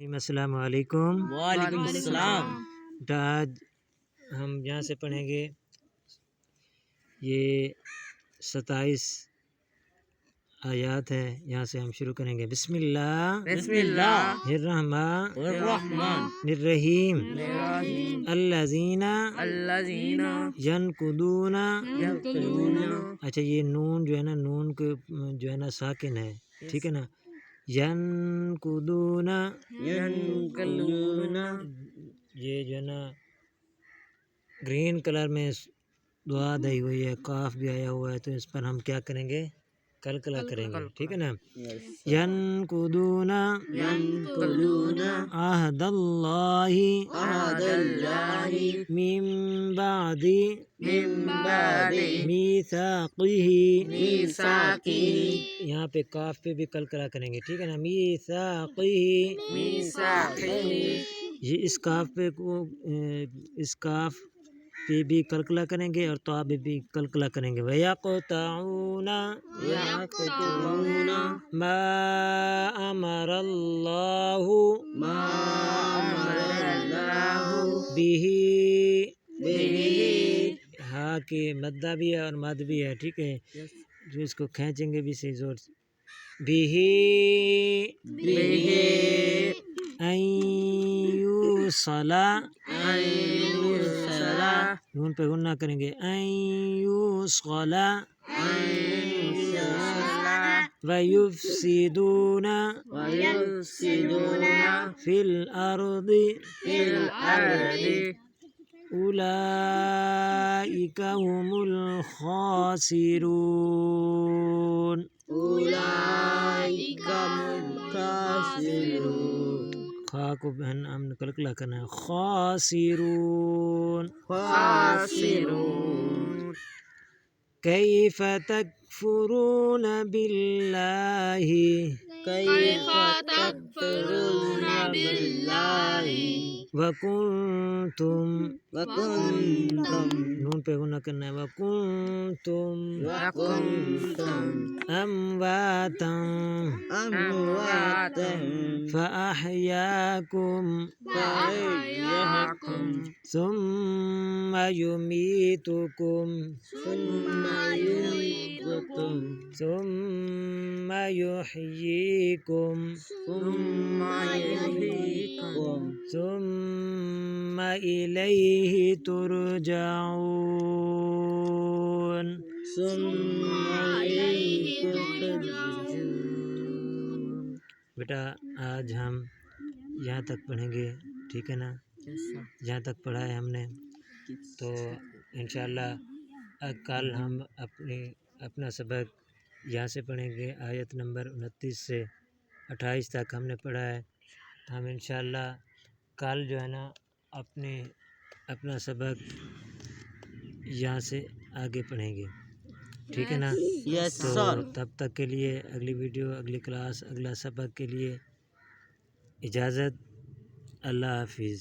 السلام علیکم۔ وعلیکم السلام۔ بیٹا آج ہم یہاں سے پڑھیں گے یہ 27 آیات ہیں، یہاں سے ہم شروع کریں گے۔ بسم اللہ الرحمن الرحیم۔ الذین ینقضون، اچھا یہ نون جو ہے نا، نون کے جو ہے نا ساکن ہے، ٹھیک ہے نا۔ ینقضون، یہ جو ہے نا گرین کلر میں دعا دی ہوئی ہے، کاف بھی آیا ہوا ہے، تو اس پر ہم کیا کریں گے؟ کلکلا کریں گے، ٹھیک ہے نا۔ ینقضون عہد اللہ من بعد میثاقہ، یہاں پہ کاف پہ بھی کلکلا کریں گے، ٹھیک ہے نا۔ میثاقہ، یہ اس کاف پہ بھی کلکلا کریں گے اور طا پہ بھی کلکلا کریں گے۔ وَيَقْطَعُونَ مَا أَمَرَ اللَّهُ بِهِ، ہاں کہ مدہ بھی ہے اور مد بھی ہے، ٹھیک ہے، جو اس کو کھینچیں گے بھی صحیح زور سے۔ بِهِ أَن يُوصَلَ، نون پہ غنہ کریں گے، أَن يُوصَلَ وَيُفْسِدُونَ فِي الْأَرْضِ أُولَئِكَ هُمُ الْخَاسِرُونَ۔ خا کو بہن ہم نے کلکلا کرنا ہے، خاسرون۔ کیف تکفرون باللہ وکنتم، نون پہ غنہ کرنا ہے، وکنتم امواتا فأحیاکم ثم یمیتکم ثم یحییکم ثم الیہ ترجعون۔ بیٹا آج ہم یہاں تک پڑھیں گے، ٹھیک ہے نا، جہاں تک پڑھا ہے ہم نے، تو انشاءاللہ کل ہم اپنا سبق یہاں سے پڑھیں گے، آیت نمبر 29 سے 28 تک ہم نے پڑھا ہے۔ ہم انشاءاللہ کل جو ہے نا اپنا سبق یہاں سے آگے پڑھیں گے، ٹھیک ہے نا۔ تو تب تک کے لیے اگلی ویڈیو، اگلی کلاس، اگلا سبق کے لیے اجازت، اللہ حافظ۔